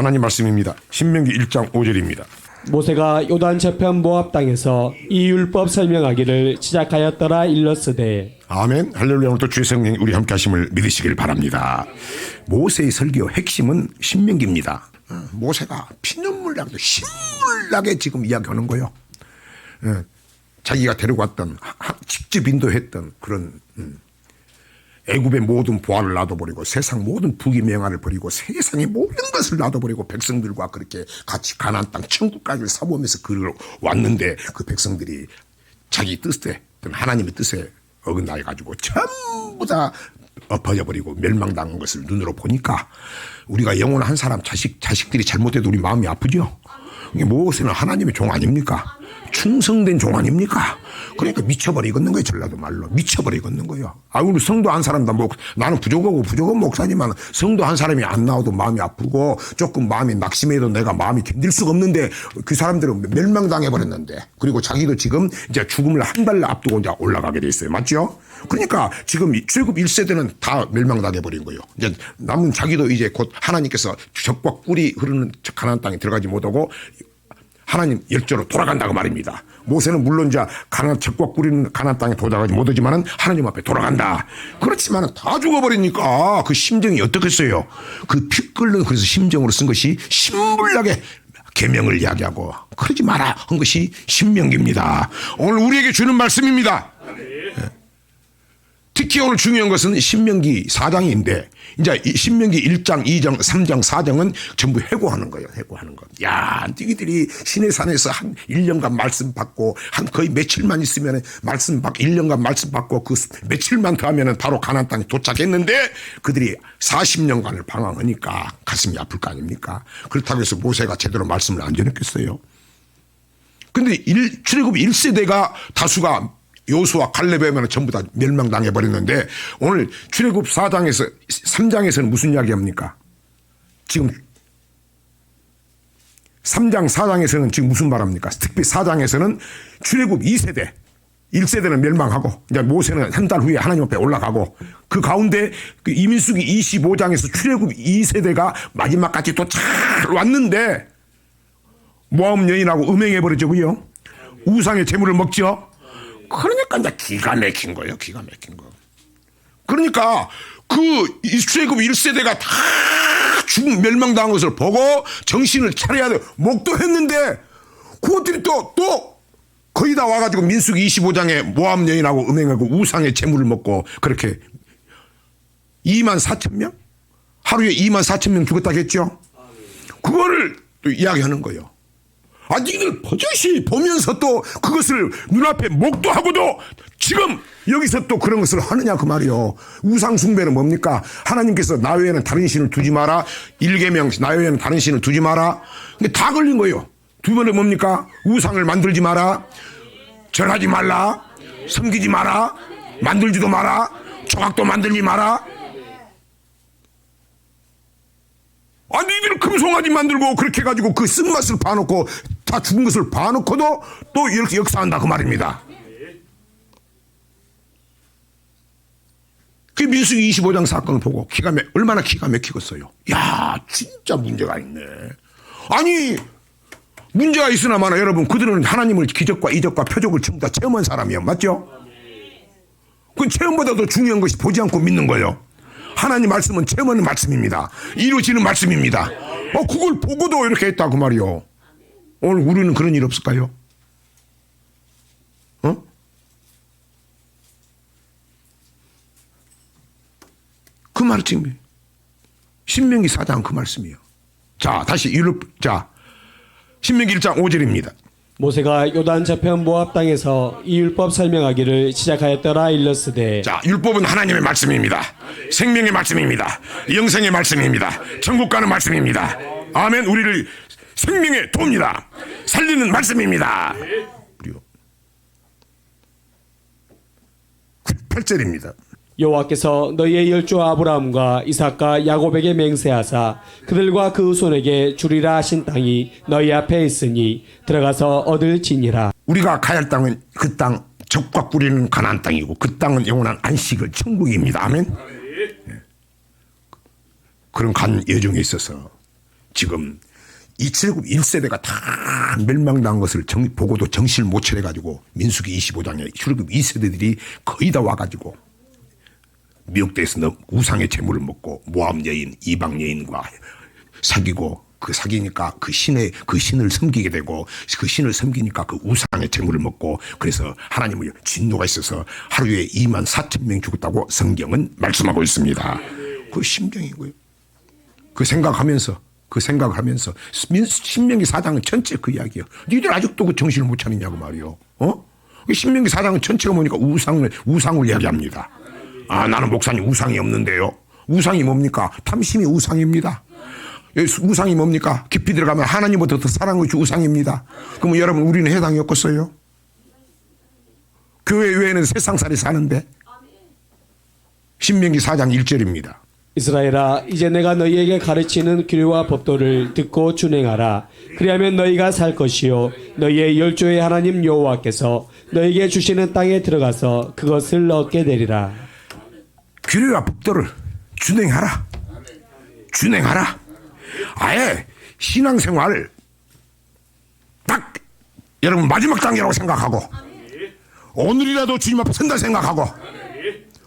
하나님 말씀입니다. 신명기 1장 5절입니다. 모세가 요단 저편 모압 땅에서 이 율법 설명하기를 시작하였더라 일렀으되. 아멘. 할렐루야. 오늘도 주의 성령이 우리 함께 하심을 믿으시길 바랍니다. 모세의 설교 핵심은 신명기입니다. 모세가 피눈물 나게 신물나게 지금 이야기하는 거예요. 자기가 데리고 왔던 직접 인도했던 그런 애굽의 모든 보화를 놔둬버리고 세상 모든 부귀명화를 버리고 세상의 모든 것을 놔둬버리고 백성들과 그렇게 같이 가나안 땅 천국까지 사모하면서 왔는데 그 백성들이 자기 뜻에 하나님의 뜻에 어긋나 가지고 전부 다 엎어져버리고 멸망당한 것을 눈으로 보니까 우리가 영혼한 사람 자식들이 잘못해도 우리 마음이 아프죠. 모세는 하나님의 종 아닙니까? 충성된 종 아닙니까? 그러니까 미쳐버리겠는 거예요. 전라도 말로 미쳐버리겠는 거예요. 우리 성도 한 사람도 나는 부족한 목사지만 성도 한 사람이 안 나와도 마음이 아프고 조금 마음이 낙심해도 내가 마음이 견딜 수가 없는데 그 사람들은 멸망당해버렸는데 그리고 자기도 지금 이제 죽음을 한 발 앞두고 이제 올라가게 돼 있어요. 맞죠? 그러니까 지금 출애굽 1세대는 다 멸망당해버린 거예요. 이제 남은 자기도 이제 곧 하나님께서 적과 꿀이 흐르는 가나안 땅에 들어가지 못하고 하나님 열조로 돌아간다고 말입니다. 모세는 물론 이제 적과 꿀이는 가나안 땅에 도달하지 못하지만은 하나님 앞에 돌아간다. 그렇지만은 다 죽어버리니까 그 심정이 어떻겠어요? 그 피 끓는 그래서 심정으로 쓴 것이 신물나게 계명을 이야기하고 그러지 마라 한 것이 신명기입니다. 오늘 우리에게 주는 말씀입니다. 특히 오늘 중요한 것은 신명기 4장인데 이제 신명기 1장, 2장, 3장, 4장은 전부 해고하는 거예요. 해고하는 거. 야, 너희들이 시내산에서 한 1년간 말씀 받고 한 거의 며칠만 있으면 말씀 받고 1년간 말씀 받고 그 며칠만 더 하면은 바로 가나안 땅에 도착했는데 그들이 40년간을 방황하니까 가슴이 아플 거 아닙니까? 그렇다고 해서 모세가 제대로 말씀을 안 전했겠어요. 근데 출애굽 1세대가 다수가 요수와 갈렙에 하면 전부 다 멸망당해 버렸는데 오늘 출애굽 4장에서 3장에서는 무슨 이야기 합니까? 지금 3장 4장에서는 지금 무슨 말합니까? 특히 4장에서는 출애굽 2세대 1세대는 멸망하고 이제 모세는 한 달 후에 하나님 앞에 올라가고 그 가운데 그 이민수기 25장에서 출애굽 2세대가 마지막까지 또 잘 왔는데 모압 여인하고 음행해 버렸죠. 우상의 재물을 먹죠. 그러니까 이제 기가 막힌 거예요. 기가 막힌 거. 그러니까 그 출애굽 1세대가 다 죽음 멸망당한 것을 보고 정신을 차려야 돼. 목도했는데 그것들이 또 거의 다 와가지고 민수기 25장에 모압 여인하고 음행하고 우상의 재물을 먹고 그렇게 24,000명? 하루에 24,000명 죽었다겠죠? 그거를 또 이야기하는 거예요. 니들 버젓이 보면서 또 그것을 눈앞에 목도하고도 지금 여기서 또 그런 것을 하느냐 그 말이요. 우상 숭배는 뭡니까? 하나님께서 나 외에는 다른 신을 두지 마라. 1계명 나 외에는 다른 신을 두지 마라. 근데 다 걸린 거예요. 두 번은 뭡니까? 우상을 만들지 마라. 절하지 말라. 섬기지 마라. 만들지도 마라. 조각도 만들지 마라. 니들 금송아지 만들고 그렇게 해가지고 그 쓴맛을 봐놓고 다 죽은 것을 봐놓고도 또 이렇게 역사한다 그 말입니다. 그 민수기 25장 사건을 보고 얼마나 기가 막히겠어요. 야, 진짜 문제가 있네. 아니 문제가 있으나 마나 여러분 그들은 하나님을 기적과 이적과 표적을 전부 다 체험한 사람이에요. 맞죠? 그 체험보다 더 중요한 것이 보지 않고 믿는 거예요. 하나님 말씀은 체험하는 말씀입니다. 이루어지는 말씀입니다. 그걸 보고도 이렇게 했다 그 말이요. 오늘 우리는 그런 일 없을까요? 그 말이 지금 신명기 4장 그 말씀이에요. 자, 다시 신명기 1장 5절입니다. 모세가 요단 저편 모압 땅에서 이 율법 설명하기를 시작하였더라 일렀으되. 자, 율법은 하나님의 말씀입니다. 생명의 말씀입니다. 영생의 말씀입니다. 천국 가는 말씀입니다. 아멘. 우리를 생명에 돕니다. 살리는 말씀입니다. 그리고 8절입니다. 여호와께서 너희의 열조 아브라함과 이삭과 야곱에게 맹세하사 그들과 그 손에게 주리라 하신 땅이 너희 앞에 있으니 들어가서 얻을지니라. 우리가 가야 할 땅은 그 땅 적과 꿀이는 가나안 땅이고 그 땅은 영원한 안식을 천국입니다. 아멘. 그런 간 여정에 있어서 지금 이 출애굽 1세대가 다 멸망당한 것을 보고도 정신을 못 차려가지고 민수기 25장에 출애굽 2세대들이 거의 다 와가지고 미혹돼서 우상의 재물을 먹고 모함 여인, 이방 여인과 사귀고 그 사귀니까 그 신을 섬기게 되고 그 신을 섬기니까 그 우상의 재물을 먹고 그래서 하나님의 진노가 있어서 하루에 2만 4천 명 죽었다고 성경은 말씀하고 있습니다. 그 심정이고요. 그 생각하면서 신명기 4장은 전체 그 이야기예요. 니들 아직도 그 정신을 못 차리냐고 말이요. 신명기 4장은 전체가 뭐니까 우상을 이야기합니다. 아, 나는 목사님 우상이 없는데요. 우상이 뭡니까? 탐심이 우상입니다. 우상이 뭡니까? 깊이 들어가면 하나님보다 더 사랑하는 것이 우상입니다. 그럼 여러분 우리는 해당이 없겠어요? 교회 외에는 세상살이 사는데 신명기 4장 1절입니다. 이스라엘아, 이제 내가 너희에게 가르치는 규례와 법도를 듣고 준행하라. 그리하면 너희가 살 것이요 너희의 열조의 하나님 여호와께서 너희에게 주시는 땅에 들어가서 그것을 얻게 되리라. 규례와 법도를 준행하라. 아예 신앙생활 딱 여러분 마지막 단계라고 생각하고 오늘이라도 주님 앞에 선다 생각하고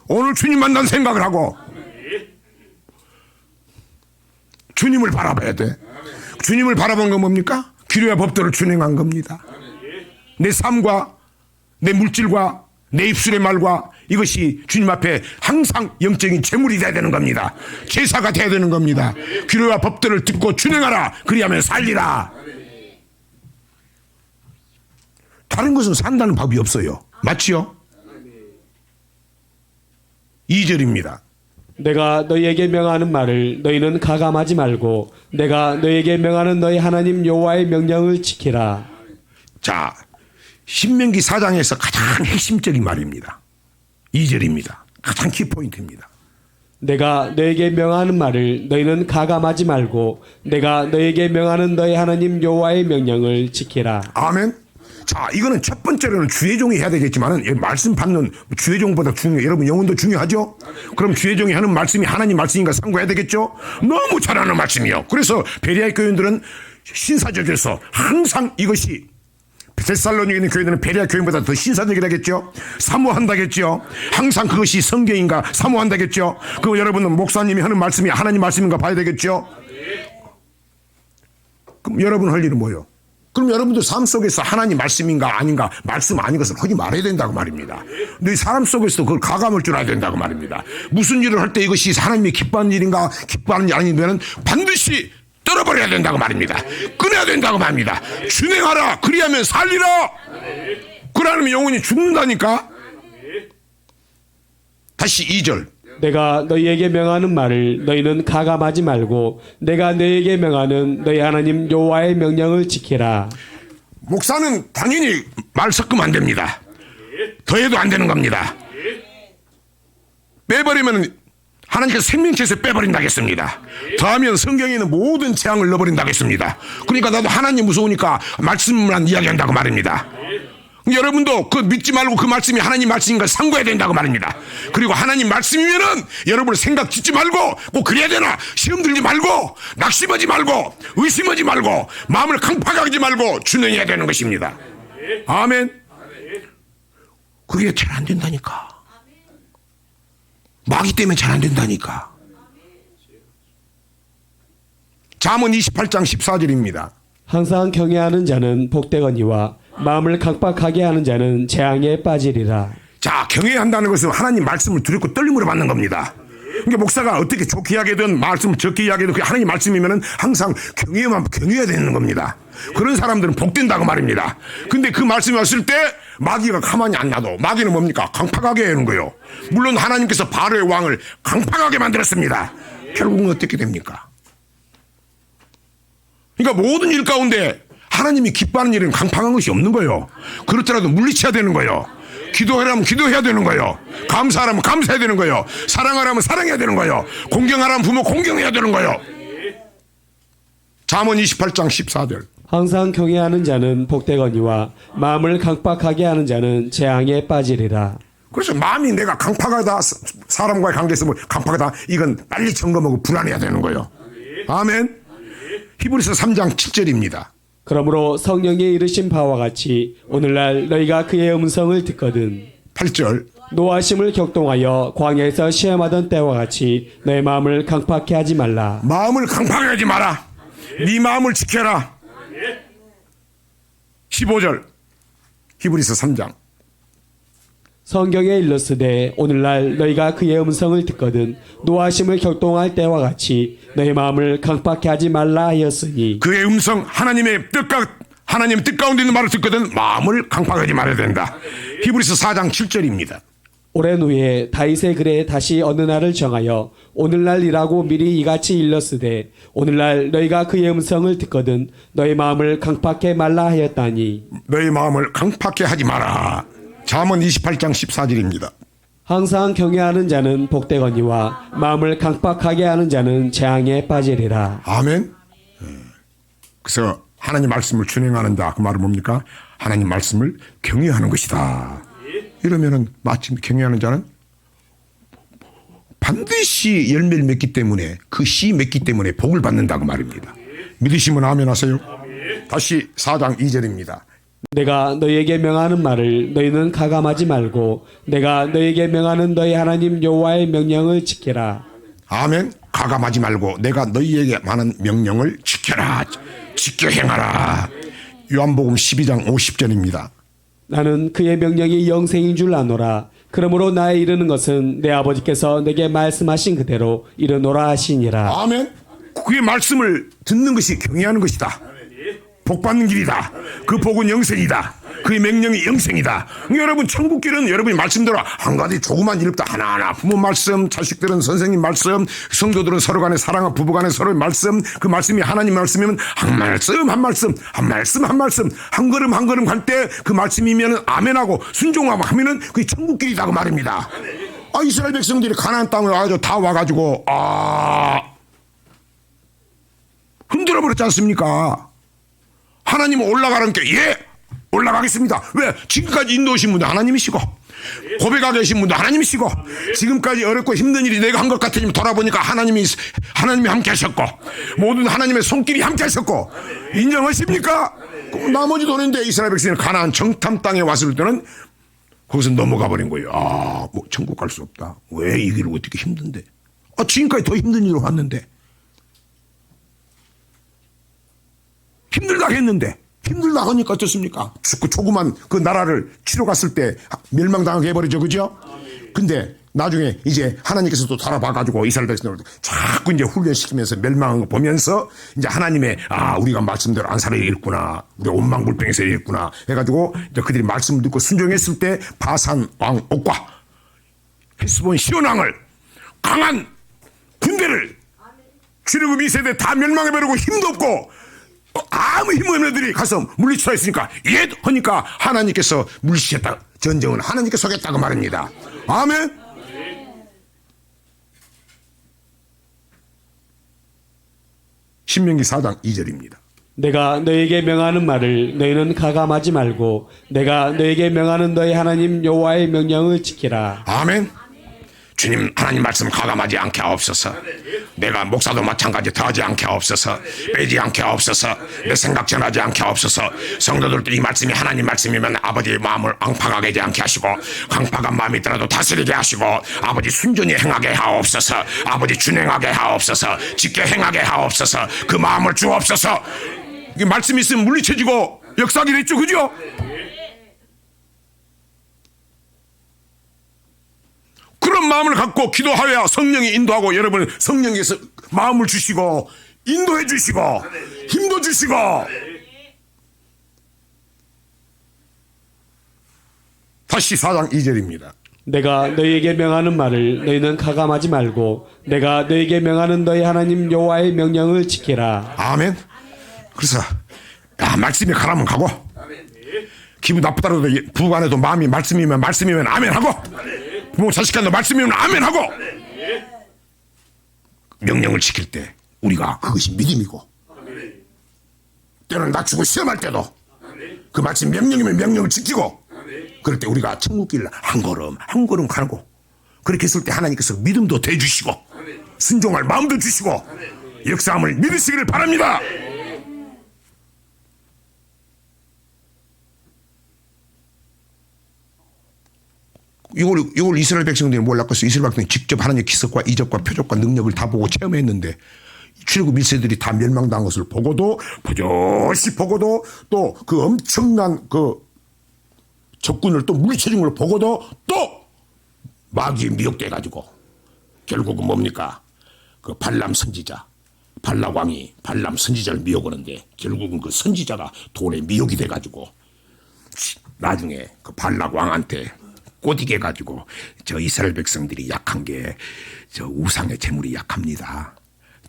오늘 주님 만난 생각을 하고 주님을 바라봐야 돼. 주님을 바라본 건 뭡니까? 규례와 법도를 준행한 겁니다. 내 삶과 내 물질과 내 입술의 말과 이것이 주님 앞에 항상 영적인 제물이 돼야 되는 겁니다. 제사가 돼야 되는 겁니다. 규례와 법도를 듣고 준행하라. 그리하면 살리라. 다른 것은 산다는 법이 없어요. 맞지요? 2절입니다. 내가 너희에게 명하는 말을 너희는 가감하지 말고 내가 너희에게 명하는 너희 하나님 여호와의 명령을 지키라. 자, 신명기 4장에서 가장 핵심적인 말입니다. 2절입니다. 가장 키포인트입니다. 내가 너에게 명하는 말을 너희는 가감하지 말고 내가 너에게 명하는 너희 하나님 여호와의 명령을 지키라. 아멘. 자, 이거는 첫 번째로는 주의종이 해야 되겠지만은 말씀 받는 주의종보다 중요해요. 여러분 영혼도 중요하죠? 그럼 주의종이 하는 말씀이 하나님 말씀인가 상고해야 되겠죠? 너무 잘하는 말씀이요. 그래서 베레아 교인들은 신사적에서 항상 이것이 데살로니게 있는 교회들은 베레아 교인보다 더 신사적이라겠죠? 사모한다겠죠? 항상 그것이 성경인가 사모한다겠죠? 그 여러분은 목사님이 하는 말씀이 하나님 말씀인가 봐야 되겠죠? 그럼 여러분 할 일은 뭐예요? 그럼 여러분들 삶 속에서 하나님 말씀인가 아닌가 말씀 아닌 것을 하지 말아야 된다고 말입니다. 너희 사람 속에서 그걸 가감을 줄 알아야 된다고 말입니다. 무슨 일을 할 때 이것이 하나님이 기뻐하는 일인가 기뻐하는 일 아니면 반드시 떨어버려야 된다고 말입니다. 끊어야 된다고 말입니다. 준행하라. 그리하면 살리라. 그러면 영혼이 죽는다니까. 다시 2절. 내가 너희에게 명하는 말을 너희는 가감하지 말고 내가 너희에게 명하는 너희 하나님 여호와의 명령을 지키라. 목사는 당연히 말 섞으면 안 됩니다. 더해도 안 되는 겁니다. 빼버리면 하나님께서 생명체에서 빼버린다겠습니다. 더하면 성경에 있는 모든 재앙을 넣어버린다겠습니다. 그러니까 나도 하나님 무서우니까 말씀만 이야기한다고 말입니다. 여러분도 그 믿지 말고 그 말씀이 하나님 말씀인 걸 상고해야 된다고 말입니다. 그리고 하나님 말씀이면은 여러분 생각 짓지 말고 꼭 그래야 되나 시험 들지 말고 낙심하지 말고 의심하지 말고 마음을 강팍하지 말고 준행해야 되는 것입니다. 아멘. 그게 잘 안 된다니까. 마귀 때문에 잘 안 된다니까. 잠언 28장 14절입니다. 항상 경외하는 자는 복되거니와 마음을 강박하게 하는 자는 재앙에 빠지리라. 자, 경외한다는 것은 하나님 말씀을 두렵고 떨림으로 받는 겁니다. 그러니까 목사가 어떻게 좋게 이야기하든 말씀을 적게 이야기하든 그 하나님 말씀이면은 항상 경외해야 되는 겁니다. 그런 사람들은 복된다고 말입니다. 근데 그 말씀이 왔을 때 마귀가 가만히 안 놔둬. 마귀는 뭡니까? 강팍하게 하는 거예요. 물론 하나님께서 바로의 왕을 강팍하게 만들었습니다. 결국은 어떻게 됩니까? 그러니까 모든 일 가운데 하나님이 기뻐하는 일은 강팍한 것이 없는 거예요. 그렇더라도 물리쳐야 되는 거예요. 기도하라면 기도해야 되는 거예요. 감사하라면 감사해야 되는 거예요. 사랑하라면 사랑해야 되는 거예요. 공경하라면 부모 공경해야 되는 거예요. 잠언 28장 14절. 항상 경외하는 자는 복되거니와 마음을 강박하게 하는 자는 재앙에 빠지리라. 그래서 마음이 내가 강팍하다 사람과의 관계에서 뭐 강팍하다 이건 빨리 점검하고 불안해야 되는 거예요. 아멘. 히브리서 3장 7절입니다. 그러므로 성령이 이르신 바와 같이 오늘날 너희가 그의 음성을 듣거든 8절 노하심을 격동하여 광야에서 시험하던 때와 같이 너의 마음을 강팍해 하지 말라. 마음을 강팍하게 하지 마라. 네 마음을 지켜라. 15절 히브리서 3장 성경에 일렀으되 오늘날 너희가 그의 음성을 듣거든 노하심을 격동할 때와 같이 너의 마음을 강팍해 하지 말라 하였으니 그의 음성 하나님의 뜻 가운데 있는 말을 듣거든 마음을 강팍하지 말아야 된다. 히브리서 4장 7절입니다. 오랜 후에 다윗의 글에 다시 어느 날을 정하여 오늘날이라고 미리 이같이 일렀으되 오늘날 너희가 그의 음성을 듣거든 너의 마음을 강팍해 말라 하였다니 너의 마음을 강팍해 하지 마라. 잠언 28장 14절입니다. 항상 경외하는 자는 복되거니와 마음을 강팍하게 하는 자는 재앙에 빠지리라. 아멘. 그래서 하나님 말씀을 준행하는 자 그 말은 뭡니까? 하나님 말씀을 경외하는 것이다. 이러면은 마침 경외하는 자는 반드시 열매를 맺기 때문에 그 씨 맺기 때문에 복을 받는다 그 말입니다. 믿으시면 아멘 하세요. 다시 4장 2절입니다. 내가 너희에게 명하는 말을 너희는 가감하지 말고 내가 너희에게 명하는 너희 하나님 여호와의 명령을 지키라. 아멘. 가감하지 말고 내가 너희에게 많은 명령을 지켜라. 지켜 행하라. 요한복음 12장 50절입니다. 나는 그의 명령이 영생인 줄 아노라. 그러므로 나의 이르는 것은 내 아버지께서 내게 말씀하신 그대로 이르노라 하시니라. 아멘. 그의 말씀을 듣는 것이 경외하는 것이다. 복 받는 길이다. 그 복은 영생이다. 그의 명령이 영생이다. 여러분 천국길은 여러분이 말씀대로 한 가지 조그만 일부터 하나하나 부모 말씀, 자식들은 선생님 말씀, 성도들은 서로 간에 사랑하고 부부 간에 서로의 말씀, 그 말씀이 하나님 말씀이면 한 말씀 한 말씀 한 말씀 한 말씀 한 걸음 한 걸음 갈 때 그 말씀이면은 아멘하고 순종하고 하면은 그게 천국길이다 그 말입니다. 이스라엘 백성들이 가나안 땅에 와가지고 다 와가지고 흔들어 버렸지 않습니까? 하나님은 올라가라는 게 올라가겠습니다. 왜? 지금까지 인도하신 분도 하나님이시고 고백하게 하신 분도 하나님이시고 지금까지 어렵고 힘든 일이 내가 한 것 같으면 돌아보니까 하나님이 함께 하셨고 모든 하나님의 손길이 함께 하셨고 인정하십니까? 나머지 도는데 이스라엘 백성은 가나안 정탐 땅에 왔을 때는 거기서 넘어가 버린 거예요. 뭐 천국 갈 수 없다. 왜 이 길을 어떻게 힘든데? 지금까지 더 힘든 일로 왔는데 힘들다 했는데 힘들다 하니까 어떻습니까? 그 조그만 그 나라를 치러 갔을 때 멸망당하게 해버리죠. 그죠? 근데 나중에 이제 하나님께서 또 돌아봐가지고 이스라엘 백성들 자꾸 이제 훈련시키면서 멸망한 거 보면서 이제 하나님의 우리가 말씀대로 안 살아야겠구나. 우리가 원망불평해서 해야겠구나. 해가지고 이제 그들이 말씀을 듣고 순종했을 때 바산 왕 옥과 헤스본 시온 왕을 강한 군대를 주르고 미세대 다 멸망해버리고 힘도 없고 아무 힘 없는 애들이 가서 물리치라 했으니까 하니까 하나님께서 물리치셨다. 전쟁은 하나님께서 하겠다고 말입니다. 아멘. 신명기 4장 2절입니다. 내가 너에게 명하는 말을 너희는 가감하지 말고 내가 너에게 명하는 너희 하나님 여호와의 명령을 지키라. 아멘. 주님 하나님 말씀 가감하지 않게 하옵소서. 내가 목사도 마찬가지 더하지 않게 하옵소서. 빼지 않게 하옵소서. 내 생각 전하지 않게 하옵소서. 성도들도 이 말씀이 하나님 말씀이면 아버지의 마음을 앙팍하게 하지 않게 하시고 강팍한 마음이 있더라도 다스리게 하시고 아버지 순전히 행하게 하옵소서. 아버지 준행하게 하옵소서. 지켜 행하게 하옵소서. 그 마음을 주옵소서. 이 말씀이 있으면 물리쳐지고 역사하기로 했죠. 그죠? 그런 마음을 갖고 기도하여야 성령이 인도하고 여러분 성령께서 마음을 주시고 인도해 주시고 힘도 주시고 다시 4장 2절입니다. 내가 너희에게 명하는 말을 너희는 가감하지 말고 내가 너희에게 명하는 너희 하나님 여호와의 명령을 지키라. 아멘. 그래서 말씀이 가라면 가고 기분 나쁘더라도 부부간에도 마음이 말씀이면 아멘 하고 부모 자식간도 말씀이면 아멘 하고 명령을 지킬 때 우리가 그것이 믿음이고 때로는 낮추고 시험할 때도 그 말씀 명령이면 명령을 지키고 그럴 때 우리가 천국길 한 걸음 가고 그렇게 했을 때 하나님께서 믿음도 대주시고 순종할 마음도 주시고 역사함을 믿으시기를 바랍니다. 이걸 이스라엘 백성들이 몰랐겠어. 이스라엘 백성들이 직접 하나님의 기석과 이적과 표적과 능력을 다 보고 체험했는데 출애굽 1세들이 다 멸망당한 것을 보고도 버젓이 보고도 또 그 엄청난 그 적군을 또 물리쳐진 걸 보고도 또 마귀에 미혹돼 가지고 결국은 뭡니까? 그 발람 선지자 발락 왕이 발람 선지자를 미혹하는데 결국은 그 선지자가 돌에 미혹이 돼 가지고 나중에 그 발락 왕한테 꼬디게 가지고 저 이스라엘 백성들이 약한 게 저 우상의 재물이 약합니다.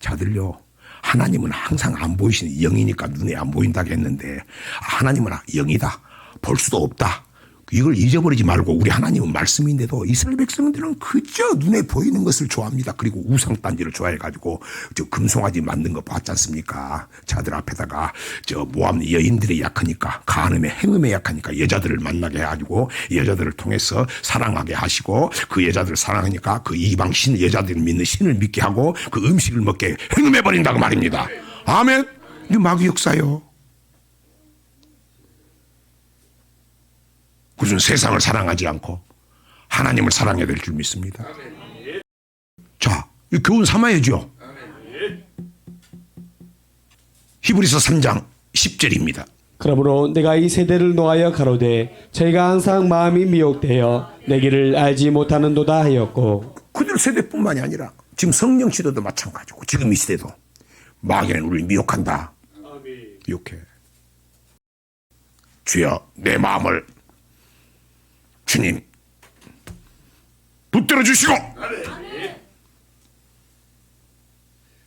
저들요 하나님은 항상 안 보이시는 영이니까 눈에 안 보인다고 했는데 하나님은 영이다. 볼 수도 없다. 이걸 잊어버리지 말고 우리 하나님은 말씀인데도 이스라엘 백성들은 그저 눈에 보이는 것을 좋아합니다. 그리고 우상단지를 좋아해가지고 저 금송아지 만든 거 봤지 않습니까? 자들 앞에다가 저 모함 여인들이 약하니까 간음에 행음에 약하니까 여자들을 만나게 해가지고 여자들을 통해서 사랑하게 하시고 그 여자들을 사랑하니까 그 이방 신 여자들을 믿는 신을 믿게 하고 그 음식을 먹게 행음해버린다고 말입니다. 아멘. 이 마귀 역사요. 무슨 세상을 사랑하지 않고 하나님을 사랑해야 될 줄 믿습니다. 자, 이 교훈 삼아야죠. 히브리서 3장 10절입니다. 그러므로 내가 이 세대를 노하여 가로되 저희가 항상 마음이 미혹되어 내 길을 알지 못하는도다 하였고 그들 세대뿐만이 아니라 지금 성령 시대도 마찬가지고 지금 이 시대도 마귀는 우리를 미혹한다. 미혹해. 주여 내 마음을 주님 붙들어 주시고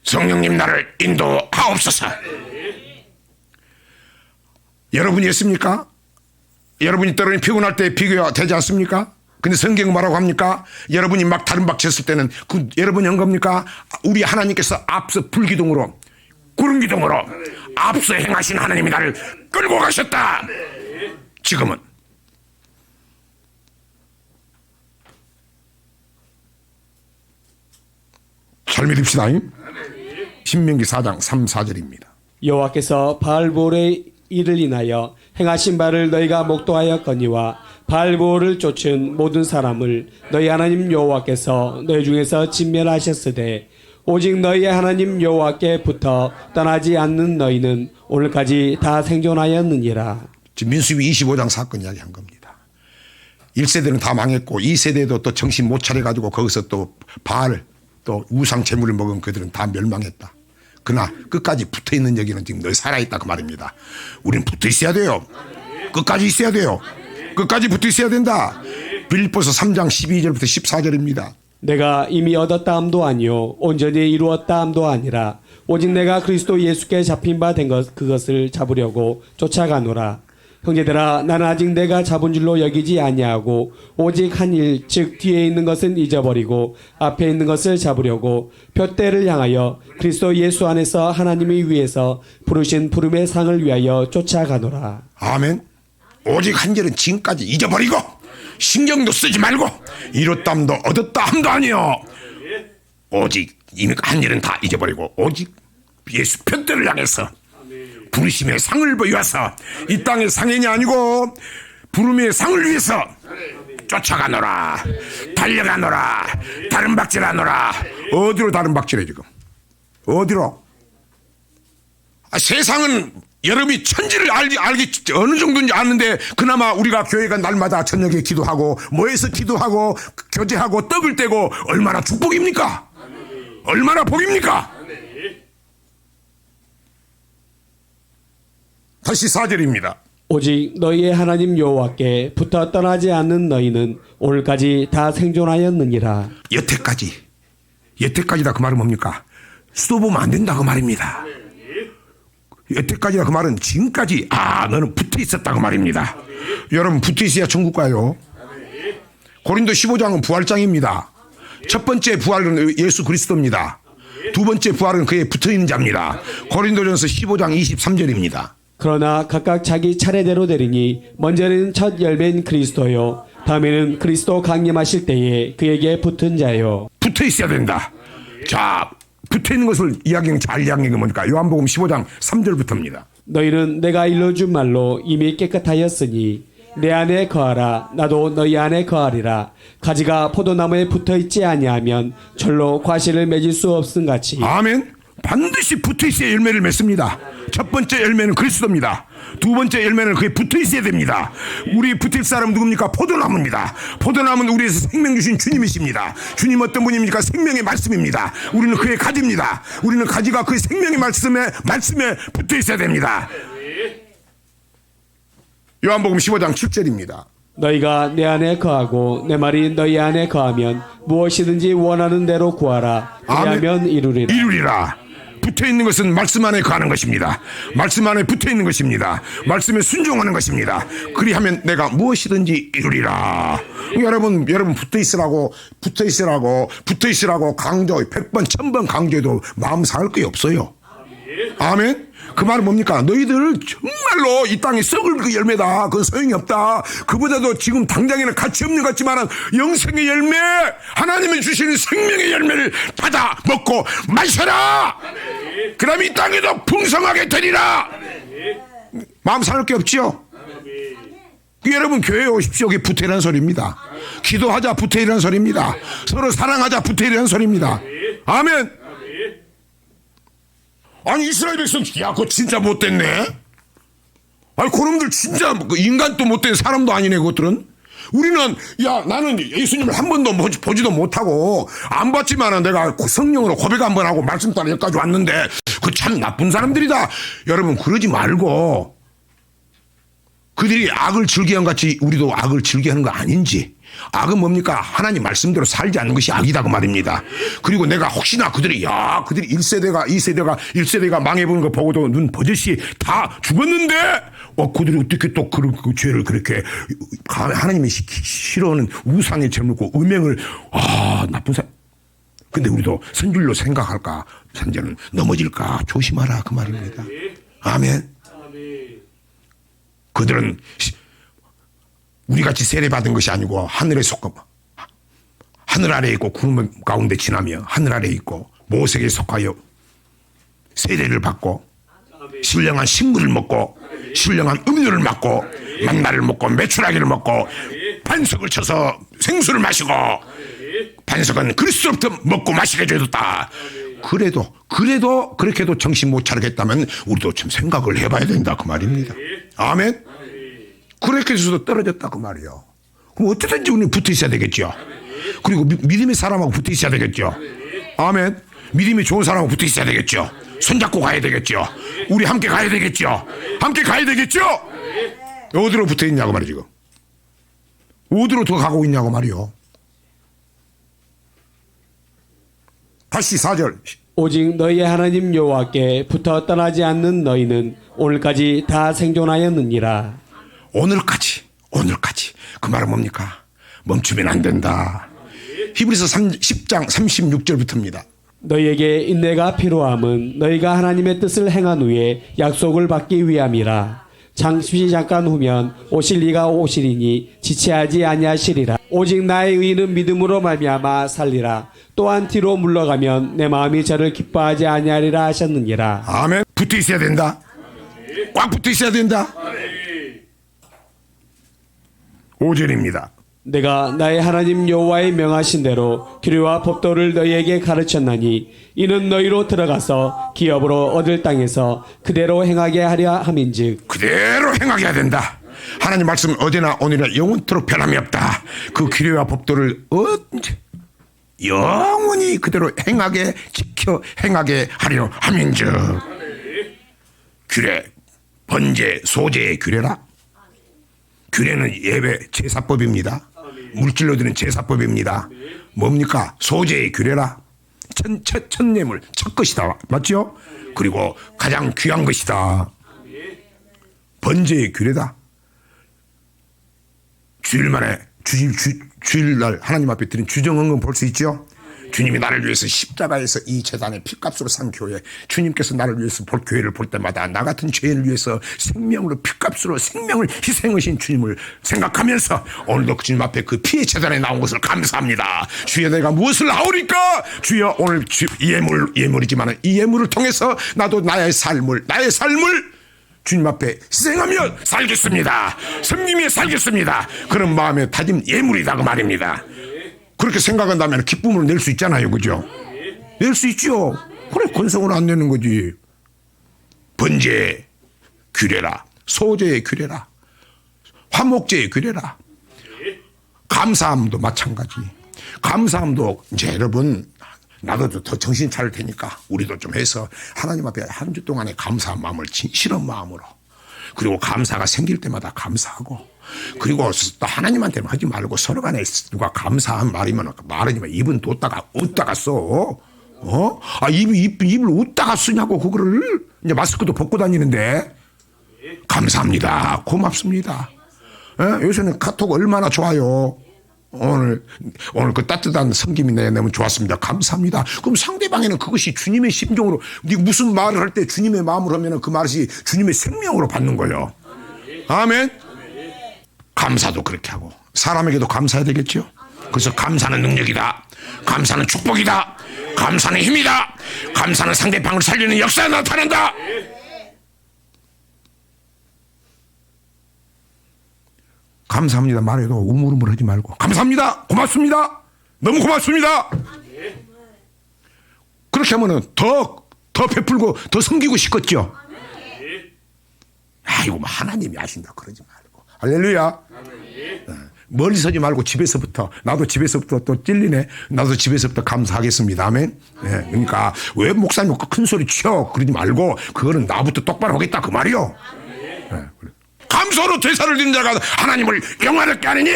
성령님 나를 인도하옵소서. 여러분이 했습니까? 여러분이 때로는 피곤할 때 비교가 되지 않습니까? 근데 성경은 뭐라고 합니까? 여러분이 막 다른 박 쳤을 때는 그 여러분이 한 겁니까? 우리 하나님께서 앞서 불기둥으로 구름기둥으로 앞서 행하신 하나님이 나를 끌고 가셨다. 지금은 잘 믿읍시다. 신명기 4장 3, 4절입니다. 여호와께서 바알볼의 일을 인하여 행하신 바를 너희가 목도하였거니와 바알볼을 쫓은 모든 사람을 너희 하나님 여호와께서 너희 중에서 진멸하셨으되 오직 너희의 하나님 여호와께 붙어 떠나지 않는 너희는 오늘까지 다 생존하였느니라. 지금 민수기 25장 사건 이야기한 겁니다. 1세대는 다 망했고 2세대도 또 정신 못 차려가지고 거기서 또 바알 또 우상 재물을 먹은 그들은 다 멸망했다. 그러나 끝까지 붙어있는 여기는 지금 늘 살아있다 그 말입니다. 우리는 붙어 있어야 돼요. 끝까지 있어야 돼요. 끝까지 붙어 있어야 된다. 빌립보서 3장 12절부터 14절입니다. 내가 이미 얻었다 함도 아니요 온전히 이루었다 함도 아니라 오직 내가 그리스도 예수께 잡힌 바 된 것 그것을 잡으려고 쫓아가노라. 형제들아 나는 아직 내가 잡은 줄로 여기지 아니하고 오직 한 일 즉 뒤에 있는 것은 잊어버리고 앞에 있는 것을 잡으려고 둯대를 향하여 그리스도 예수 안에서 하나님이 위해서 부르신 부름의 상을 위하여 쫓아가노라. 아멘. 오직 한 일은 지금까지 잊어버리고 신경도 쓰지 말고 이뤘다 함도 얻었다 함도 아니요 오직 이미 한 일은 다 잊어버리고 오직 예수 편대를 향해서 부르심의 상을 위해서 이 땅의 상인이 아니고 부름의 상을 위해서 쫓아가노라. 달려가노라. 다른 박질하노라. 어디로 다른 박질해 지금? 어디로? 세상은 여러분이 천지를 알기 어느 정도인지 아는데 그나마 우리가 교회가 날마다 저녁에 기도하고 모여서 기도하고 교제하고 떡을 떼고 얼마나 축복입니까? 얼마나 복입니까? 다시 4절입니다. 오직 너희의 하나님 여호와께 붙어 떠나지 않는 너희는 오늘까지 다 생존하였느니라. 여태까지다 그 말은 뭡니까? 수도 보면 안 된다 그 말입니다. 여태까지다 그 말은 지금까지 너는 붙어 있었다 그 말입니다. 여러분 붙어 있어야 천국 가요. 고린도 15장은 부활장입니다. 첫 번째 부활은 예수 그리스도입니다. 두 번째 부활은 그에 붙어 있는 자입니다. 고린도전서 15장 23절입니다. 그러나 각각 자기 차례대로 되리니 먼저는 첫 열매인 그리스도요 다음에는 그리스도 강림하실 때에 그에게 붙은 자요. 붙어 있어야 된다. 자, 붙어 있는 것을 잘 이야기한 게 뭡니까? 요한복음 15장 3절부터입니다. 너희는 내가 일러준 말로 이미 깨끗하였으니 내 안에 거하라. 나도 너희 안에 거하리라. 가지가 포도나무에 붙어있지 아니하면 절로 과실을 맺을 수 없음 같이. 아멘. 반드시 붙어있어야 열매를 맺습니다. 첫 번째 열매는 그리스도입니다. 두 번째 열매는 그게 붙어있어야 됩니다. 우리 붙을 사람 누굽니까? 포도나무입니다. 포도나무는 우리에서 생명 주신 주님이십니다. 주님 어떤 분입니까? 생명의 말씀입니다. 우리는 그의 가지입니다. 우리는 가지가 그 생명의 말씀에 붙어있어야 됩니다. 요한복음 15장 7절입니다. 너희가 내 안에 거하고 내 말이 너희 안에 거하면 무엇이든지 원하는 대로 구하라. 그리하면 이루리라. 이루리라. 붙어있는 것은 말씀 안에 거하는 것입니다. 말씀 안에 붙어있는 것입니다. 말씀에 순종하는 것입니다. 그리하면 내가 무엇이든지 이루리라. 여러분 붙어있으라고 강조 100번 1000번 강조해도 마음 상할 게 없어요. 아멘. 그 말은 뭡니까? 너희들 정말로 이 땅에 썩을 그 열매다. 그건 소용이 없다. 그보다도 지금 당장에는 가치 없는 것 같지만 영생의 열매, 하나님이 주시는 생명의 열매를 받아 먹고 마셔라. 그럼 이 땅에도 풍성하게 되리라. 마음 상할 게 없죠. 여러분 교회에 오십시오. 그게 붙으라는 소리입니다. 기도하자 붙으라는 소리입니다. 서로 사랑하자 붙으라는 소리입니다. 아멘. 아니 이스라엘 백성 야 그거 진짜 못됐네. 아니 그놈들 진짜 인간도 못된 사람도 아니네. 그것들은 우리는 야 나는 예수님을 한 번도 보지도 못하고 안 봤지만은 내가 성령으로 고백 한번 하고 말씀 따라 여기까지 왔는데 그 참 나쁜 사람들이다. 여러분 그러지 말고 그들이 악을 즐기한 같이 우리도 악을 즐기하는 거 아닌지. 악은 뭡니까? 하나님 말씀대로 살지 않는 것이 악이다 그 말입니다. 그리고 내가 혹시나 그들이 1세대가 망해보는 거 보고도 눈 버젓이 다 죽었는데 그들이 어떻게 또 그 죄를 그렇게 하나님이 싫어하는 우상에 젊고 음행을 나쁜 사람. 근데 우리도 선줄로 생각할까? 산자는 넘어질까? 조심하라 그 말입니다. 아멘. 그들은 우리같이 세례받은 것이 아니고 하늘 아래에 있고 구름 가운데 지나며 하늘 아래에 있고 모세에게 속하여 세례를 받고 신령한 식물을 먹고 신령한 음료를 먹고 만나를 먹고 메추라기를 먹고 반석을 쳐서 생수를 마시고 반석은 그리스도로부터 먹고 마시게 해줬다. 그래도 그렇게도 정신 못 차리겠다면 우리도 좀 생각을 해봐야 된다 그 말입니다. 아멘. 그렇게 해서도 떨어졌다 그 말이요. 그럼 어떻게든지 우리는 붙어 있어야 되겠죠. 그리고 믿음의 사람하고 붙어 있어야 되겠죠. 아멘. 믿음이 좋은 사람하고 붙어 있어야 되겠죠. 손잡고 가야 되겠죠. 우리 함께 가야 되겠죠. 함께 가야 되겠죠. 어디로 붙어 있냐고 말이죠. 지금 어디로 더 가고 있냐고 말이요. 다시 4절. 오직 너희의 하나님 여호와께 붙어 떠나지 않는 너희는 오늘까지 다 생존하였느니라. 오늘까지 그 말은 뭡니까? 멈추면 안 된다. 히브리서 10장 36절부터입니다. 너희에게 인내가 필요함은 너희가 하나님의 뜻을 행한 후에 약속을 받기 위함이라. 잠시 잠깐 후면 오실 이가 오시리니 지체하지 아니하시리라. 오직 나의 의는 믿음으로 말미암아 살리라. 또한 뒤로 물러가면 내 마음이 저를 기뻐하지 아니하리라 하셨느니라. 아멘. 붙어 있어야 된다. 꽉 붙어 있어야 된다. 5절입니다. 내가 나의 하나님 여호와의 명하신 대로 규례와 법도를 너희에게 가르쳤나니 이는 너희로 들어가서 기업으로 얻을 땅에서 그대로 행하게 하려 함인즉. 그대로 행하게 해야 된다. 하나님 말씀 어제나 오늘이나 영원토록 변함이 없다. 그 규례와 법도를 언제 영원히 그대로 행하게 지켜 행하게 하려 함인즉. 규례 번제 소제의 규례라. 규례는 예배 제사법입니다. 물질로 드는 제사법입니다. 뭡니까? 소제의 규례라. 첫 예물, 첫 것이다. 맞죠? 그리고 가장 귀한 것이다. 번제의 규례다. 주일날 하나님 앞에 드린 주정헌금 볼 수 있죠? 주님이 나를 위해서 십자가에서 이 재단의 피값으로 산 교회, 주님께서 나를 위해서 볼 교회를 볼 때마다 나 같은 죄인을 위해서 생명으로 피값으로 생명을 희생하신 주님을 생각하면서 오늘도 그 주님 앞에 그 피의 재단에 나온 것을 감사합니다. 주여 내가 무엇을 하오리까? 주여 오늘 예물이지만 이 예물을 통해서 나도 나의 삶을 주님 앞에 희생하며 살겠습니다. 섬기며 살겠습니다. 그런 마음의 다짐 예물이다 그 말입니다. 그렇게 생각한다면 기쁨으로 낼 수 있잖아요. 그죠? 낼 수 있죠. 그래 권성으로 안 내는 거지. 번제의 규례라, 소제의 규례라, 화목제의 규례라. 감사함도 마찬가지. 감사함도 이제 여러분 나도 더 정신 차릴 테니까 우리도 좀 해서 하나님 앞에 한 주 동안의 감사한 마음을 진실한 마음으로, 그리고 감사가 생길 때마다 감사하고, 그리고 또 하나님한테는 하지 말고 서로 간에 누가 감사한 말이면 말하지만 입은 뒀다가 웃다가 써. 입을 웃다가 쓰냐고 그거를. 이제 마스크도 벗고 다니는데. 감사합니다. 고맙습니다. 요새는 카톡 얼마나 좋아요. 오늘 그 따뜻한 섬김이 너무 좋았습니다. 감사합니다. 그럼 상대방에는 그것이 주님의 심정으로, 네가 무슨 말을 할 때 주님의 마음으로 하면 그 말이 주님의 생명으로 받는 거예요. 아멘. 감사도 그렇게 하고 사람에게도 감사해야 되겠죠. 그래서 감사는 능력이다. 감사는 축복이다. 감사는 힘이다. 감사는 상대방을 살리는 역사가 나타난다. 감사합니다 말해도 우물우물 하지 말고 감사합니다, 고맙습니다, 너무 고맙습니다. 그렇게 하면은 더 베풀고 더 섬기고 싶겠죠. 아이고 하나님이 아신다 그러지 말고. 할렐루야. 멀리 서지 말고 집에서부터, 나도 집에서부터 또 찔리네, 나도 집에서부터 감사하겠습니다. 아멘. 그러니까 왜 목사님 큰 소리 치어 그러지 말고 그거는 나부터 똑바로 하겠다 그 말이요. 감사로 제사를 드린 자가 하나님을 영화롭게 하느니.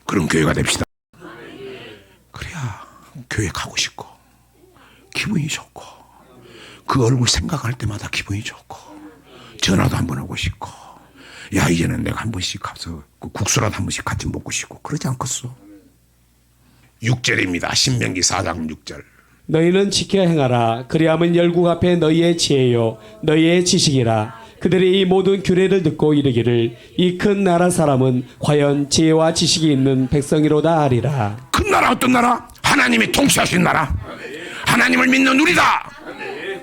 그런 교회가 됩시다. 그래야 교회 가고 싶고 기분이 좋고 그 얼굴 생각할 때마다 기분이 좋고 전화도 한번 하고 싶고, 야 이제는 내가 한 번씩 가서 그 국수라도 한 번씩 같이 먹고 싶고 그러지 않겠어? 6절입니다. 신명기 4장 6절. 너희는 지켜 행하라. 그리하면 열국 앞에 너희의 지혜요 너희의 지식이라. 그들이 이 모든 규례를 듣고 이르기를 이 큰 나라 사람은 과연 지혜와 지식이 있는 백성이로다 하리라. 큰 나라 어떤 나라? 하나님이 통치하신 나라. 하나님을 믿는 우리다.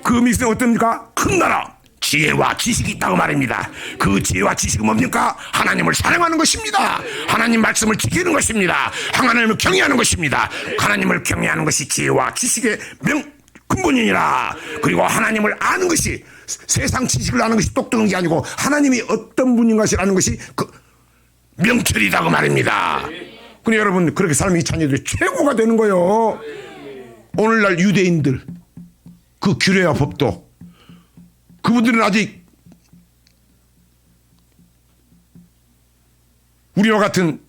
그 믿음이 어떻습니까? 큰 나라. 지혜와 지식이 있다고 말입니다. 그 지혜와 지식은 뭡니까? 하나님을 사랑하는 것입니다. 하나님 말씀을 지키는 것입니다. 하나님을 경외하는 것입니다. 하나님을 경외하는 것이 지혜와 지식의 근본이니라. 그리고 하나님을 아는 것이, 세상 지식을 아는 것이 똑똑한 게 아니고 하나님이 어떤 분인가를 아는 것이 그 명철이다 그 말입니다. 근데 여러분 그렇게 살면 이 자녀들이 최고가 되는 거예요. 오늘날 유대인들 그 규례와 법도, 그분들은 아직 우리와 같은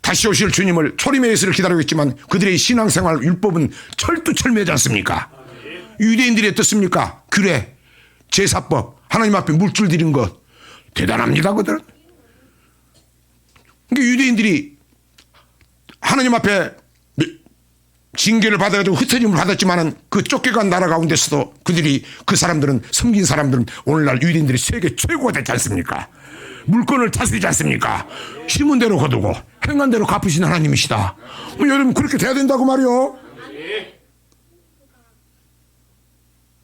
다시 오실 주님을 초림의 예수를 기다리고 있지만 그들의 신앙생활 율법은 철두철미하지 않습니까? 유대인들이 어떻습니까? 규례, 제사법, 하나님 앞에 물줄 드린 것 대단합니다. 그들. 그러니까 유대인들이 하나님 앞에 징계를 받아가지고 흩어짐을 받았지만은 그 쫓겨간 나라 가운데서도 그들이, 그 사람들은, 섬긴 사람들은 오늘날 유대인들이 세계 최고가 됐지 않습니까? 물건을 다스리지 않습니까? 심은 대로 거두고 행한 대로 갚으신 하나님이시다. 여러분 그렇게 돼야 된다고 말이요.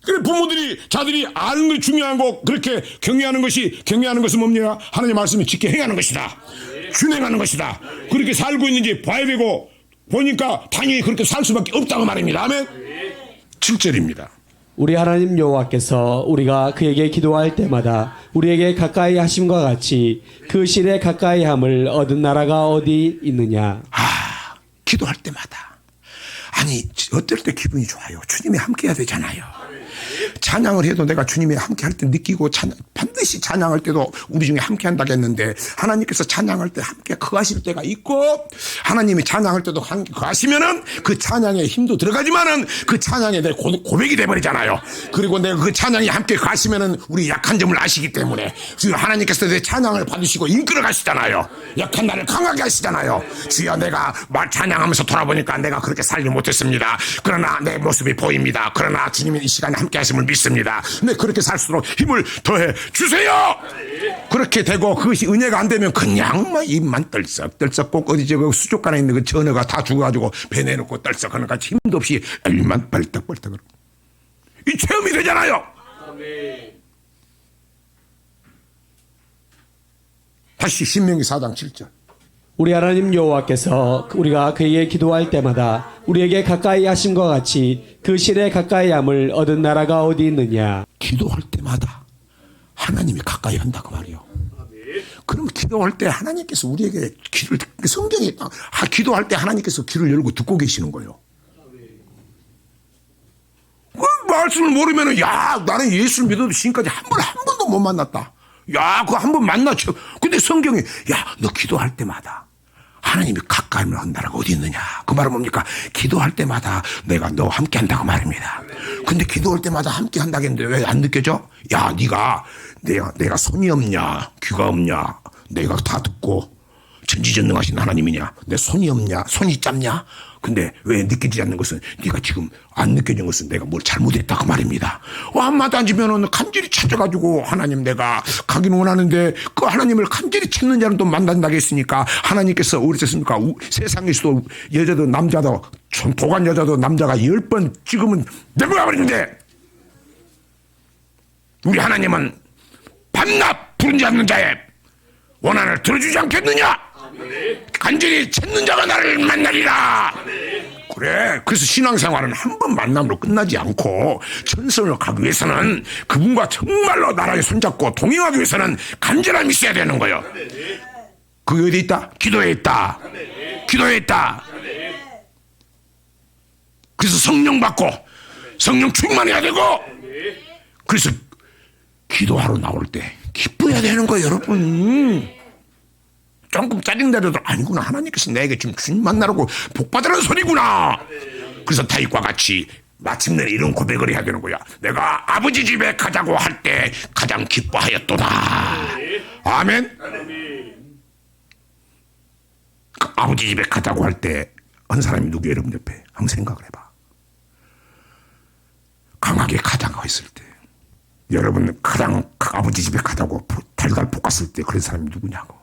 그래 부모들이 자들이 아는 게 중요한 거, 그렇게 경외하는 것은 뭡니까? 하나님 말씀을 지켜 행하는 것이다. 준행하는 것이다. 그렇게 살고 있는지 봐야 되고, 보니까 당연히 그렇게 살 수밖에 없다고 말입니다. 아멘. 7절입니다. 우리 하나님 여호와께서 우리가 그에게 기도할 때마다 우리에게 가까이 하심과 같이 그 실에 가까이 함을 얻은 나라가 어디 있느냐. 기도할 때마다, 아니 어떨 때 기분이 좋아요? 주님이 함께 해야 되잖아요. 찬양을 해도 내가 주님이 함께 할 때 느끼고, 반드시 찬양할 때도 우리 중에 함께 한다고 했는데, 하나님께서 찬양할 때 함께 거하실 때가 있고, 하나님이 찬양할 때도 함께 거하시면은 그 찬양에 힘도 들어가지만은 그 찬양에 내 고백이 돼버리잖아요. 그리고 내가 그 찬양이 함께 가시면은 우리 약한 점을 아시기 때문에 주여 하나님께서 내 찬양을 받으시고 이끌어 가시잖아요. 약한 나를 강하게 하시잖아요. 주여 내가 말 찬양하면서 돌아보니까 내가 그렇게 살지 못했습니다. 그러나 내 모습이 보입니다. 그러나 주님이 이 시간에 함께 하심을 믿습니다. 네, 그렇게 살수록 힘을 더해 주세요. 그렇게 되고, 그것이 은혜가 안 되면 그냥 막 입만 떨썩떨썩, 꼭 어디 저 수족관에 있는 그 전어가 다 죽어가지고 배 내놓고 떨썩하는 같이 힘도 없이 입만 벌떡벌떡. 이 체험이 되잖아요. 다시 신명기 4장 7절. 우리 하나님 여호와께서 우리가 그에게 기도할 때마다 우리에게 가까이 하심과 같이 그 실에 가까이 함을 얻은 나라가 어디 있느냐. 기도할 때마다 하나님이 가까이 한다고 말이요. 그럼 기도할 때 하나님께서 우리에게 귀를 성경이 기도할 때 하나님께서 귀를 열고 듣고 계시는 거예요. 그 말씀을 모르면은 야 나는 예수를 믿어도 지금까지 한 번도 못 만났다. 야 그거 한 번 만났죠. 근데 성경이 야 너 기도할 때마다 하나님이 가까이 하는 나라가 어디 있느냐. 그 말은 뭡니까? 기도할 때마다 내가 너와 함께 한다고 말입니다. 근데 기도할 때마다 함께 한다고 했는데 왜 안 느껴져? 야 네가 내가 손이 없냐 귀가 없냐 내가 다 듣고 전지전능하신 하나님이냐 내 손이 없냐 손이 짧냐. 근데 왜 느껴지지 않는 것은 네가 지금 안 느껴진 것은 내가 뭘 잘못했다고 말입니다. 한마디 앉으면은 간절히 찾아가지고 하나님 내가 가긴 원하는데 그 하나님을 간절히 찾는 자는 또 만난다고 했으니까 하나님께서 어떻습니까? 세상에서도 여자도 남자도 좀 도간 여자도 남자가 10번 찍으면 내버려 버리는데 우리 하나님은 밤낮 부르지 않는 자의 원한을 들어주지 않겠느냐. 간절히 찾는 자가 나를 만나리라. 그래. 그래서 신앙생활은 한 번 만남으로 끝나지 않고 전선을 가기 위해서는 그분과 정말로 나란히 손잡고 동행하기 위해서는 간절함이 있어야 되는 거예요. 그게 어디 있다? 기도에 있다. 기도에 있다. 그래서 성령 받고 성령 충만해야 되고 그래서 기도하러 나올 때 기뻐야 되는 거예요, 여러분. 조금 짜증내도 아니구나. 하나님께서 내게 지금 주님 만나라고 복 받으라는 소리구나. 그래서 다윗과 같이 마침내 이런 고백을 해야 되는 거야. 내가 아버지 집에 가자고 할 때 가장 기뻐하였도다. 아멘. 그 아버지 집에 가자고 할 때 한 사람이 누구예요, 여러분 옆에? 한번 생각을 해봐. 강하게 가자고 했을 때 여러분 가장 아버지 집에 가자고 달달 볶았을 때 그런 사람이 누구냐고.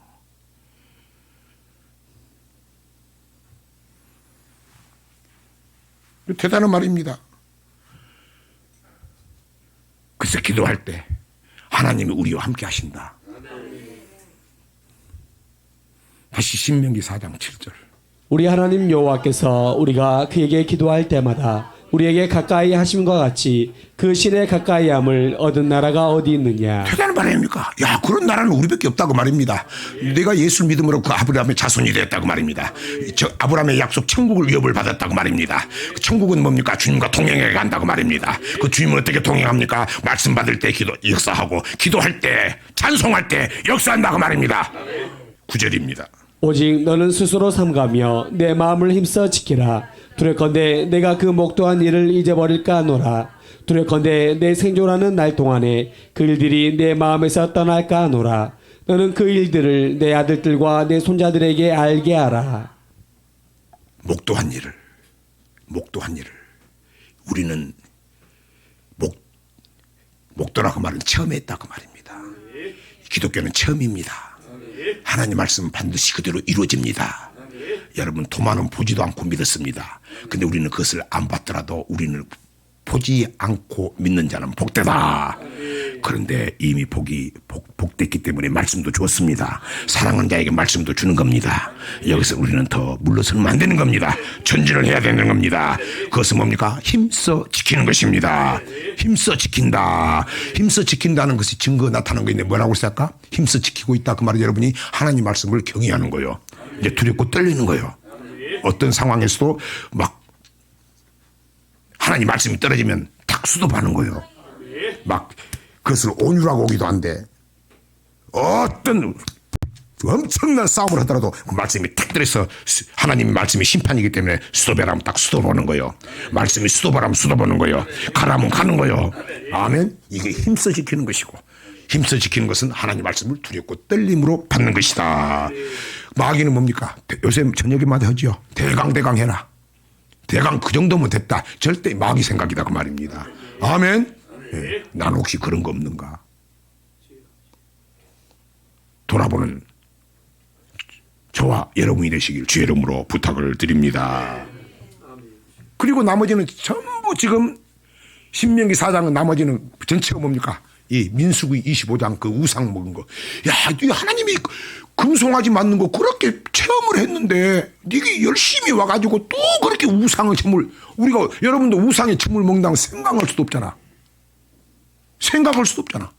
대단한 말입니다. 그래서 기도할 때 하나님이 우리와 함께 하신다. 다시 신명기 4장 7절. 우리 하나님 여호와께서 우리가 그에게 기도할 때마다 우리에게 가까이 하심과 같이 그 실에 가까이 함을 얻은 나라가 어디 있느냐. 대단한 말 아닙니까? 야 그런 나라는 우리밖에 없다고 말입니다. 내가 예수를 믿음으로 그 아브라함의 자손이 되었다고 말입니다. 저 아브라함의 약속 천국을 위협을 받았다고 말입니다. 그 천국은 뭡니까? 주님과 동행해 간다고 말입니다. 그 주님은 어떻게 동행합니까? 말씀 받을 때 역사하고 기도할 때 찬송할 때 역사한다고 말입니다. 9절입니다. 오직 너는 스스로 삼가며 내 마음을 힘써 지키라. 두렵건대 내가 그 목도한 일을 잊어버릴까 하노라. 두렵건대 내 생존하는 날 동안에 그 일들이 내 마음에서 떠날까 하노라. 너는 그 일들을 내 아들들과 내 손자들에게 알게 하라. 목도한 일을 우리는 목도라고 말은 처음에 했다고 말입니다. 기독교는 처음입니다. 하나님 말씀은 반드시 그대로 이루어집니다. 여러분 도마는 보지도 않고 믿었습니다. 근데 우리는 그것을 안 받더라도 우리는 보지 않고 믿는 자는 복되다. 그런데 이미 복됐기 때문에 말씀도 주었습니다. 사랑하는 자에게 말씀도 주는 겁니다. 여기서 우리는 더 물러서면 안 되는 겁니다. 전진을 해야 되는 겁니다. 그것은 뭡니까? 힘써 지키는 것입니다. 힘써 지킨다. 힘써 지킨다는 것이 증거 나타나는 거 있는데 뭐라고 했을까? 힘써 지키고 있다. 그 말은 여러분이 하나님 말씀을 경외하는 거예요. 이제 두렵고 떨리는 거예요. 어떤 상황에서도 막 하나님 말씀이 떨어지면 탁 수도하는 거예요. 막 그것을 온유라고 오기도 한데 어떤 엄청난 싸움을 하더라도 그 말씀이 탁 들어서 하나님 말씀이 심판이기 때문에 수도배라면 딱 수도보는 거예요. 말씀이 수도보라면 수도보는 거예요. 가라면 가는 거예요. 아멘. 이게 힘써 지키는 것이고 힘써 지키는 것은 하나님 말씀을 두렵고 떨림으로 받는 것이다. 마귀는 뭡니까? 요새 저녁에마다 하죠. 대강 해라. 대강 그 정도면 됐다. 절대 마귀 생각이다 그 말입니다. 아멘. 네. 나는 혹시 그런 거 없는가? 돌아보는 저와 여러분이 되시길 주의 이름으로 부탁을 드립니다. 그리고 나머지는 전부 지금 신명기 4장은 나머지는 전체가 뭡니까? 이 민수기 25장 그 우상 먹은 거. 야, 이 하나님이 금송아지 맞는 거 그렇게 체험을 했는데 네가 열심히 와가지고 또 그렇게 우상의 춤을 우리가 여러분도 우상의 춤을 먹는다고 생각할 수도 없잖아. 생각할 수도 없잖아.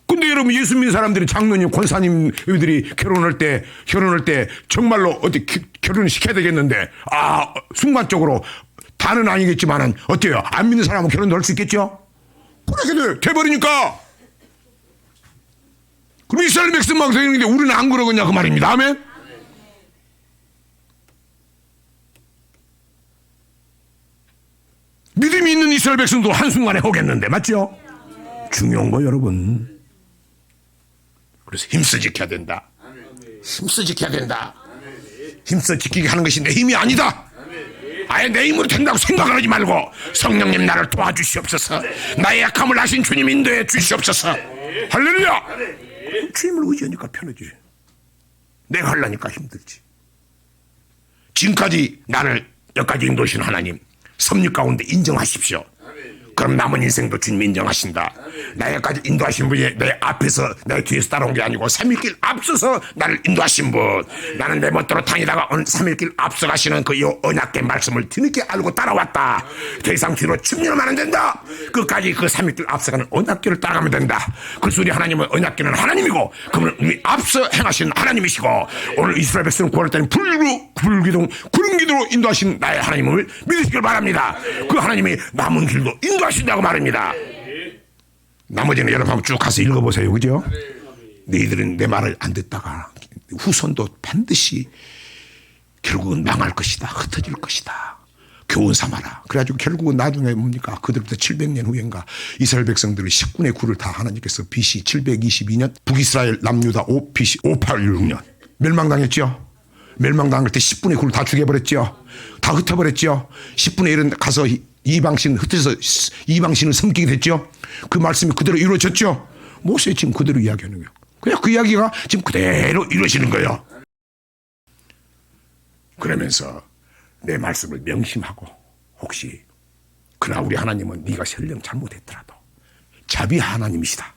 근데 여러분 예수 믿는 사람들이 장로님, 권사님들이 결혼할 때 정말로 어디 결혼을 시켜야 되겠는데 순간적으로 다는 아니겠지만은 어때요? 안 믿는 사람은 결혼도 할 수 있겠죠? 그렇게 돼버리니까. 그럼 이스라엘 백성만 그러는데 우리는 안 그러겠냐 그 말입니다. 아멘? 믿음이 있는 이스라엘 백성도 한순간에 하겠는데 맞죠? 중요한 거 여러분. 그래서 힘써 지켜야 된다. 힘써 지켜야 된다. 힘써 지키게 하는 것이 내 힘이 아니다. 아예 내 힘으로 된다고 생각을 하지 말고 성령님 나를 도와주시옵소서. 나의 약함을 아신 주님 인도해 주시옵소서. 할렐루야. 주님을 의지하니까 편하지. 내가 하려니까 힘들지. 지금까지 나를 여기까지 인도하신 하나님 섭리 가운데 인정하십시오. 그럼 남은 인생도 주님 인정하신다. 나에까지 인도하신 분이 내 앞에서 내 뒤에서 따라온 게 아니고 3일길 앞서서 나를 인도하신 분. 나는 내 멋대로 다니다가 3일길 앞서가시는 그 언약의 말씀을 뒤늦게 알고 따라왔다. 더 이상 뒤로 측면하면 안 된다. 끝까지 그 3일길 앞서가는 언약길을 따라가면 된다. 그래서 우리 하나님은 언약길은 하나님이고 그분은 우리 앞서 행하신 하나님이시고 오늘 이스라엘 백성을 구할 때는 불기둥 구름 기도로 인도하신 나의 하나님을 믿으시길 바랍니다. 그 하나님이 남은 길도 인도하신다고 말입니다. 나머지는 여러분 한번 쭉 가서 읽어보세요. 그죠? 너희들은 내 말을 안 듣다가 후손도 반드시 결국은 망할 것이다. 흩어질 것이다. 교훈 삼아라. 그래가지고 결국은 나중에 뭡니까? 그들부터 700년 후인가 이스라엘 백성들의 10분의 9를 다 하나님께서 BC 722년 북이스라엘 남유다 BC 586년 멸망당했죠. 멸망당할 때 10분의 9를 다 죽여버렸죠. 다 흩어버렸죠. 10분의 1은 가서 이방신 흩어져서 이방신을 섬기게 됐죠. 그 말씀이 그대로 이루어졌죠. 모세 지금 그대로 이야기하는 거예요. 그냥 그 이야기가 지금 그대로 이루어지는 거예요. 그러면서 내 말씀을 명심하고 혹시 그러나 우리 하나님은 네가 설령 잘못했더라도 자비한 하나님이시다.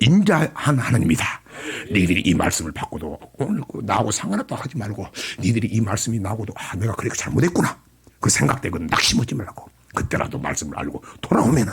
인자한 하나님이다. 너희들이 이 말씀을 받고도 오늘 나하고 상관없다고 하지 말고 너희들이 이 말씀이 나고도 내가 그렇게 잘못했구나. 그 생각되고 낙심하지 말라고. 그때라도 말씀을 알고 돌아오면은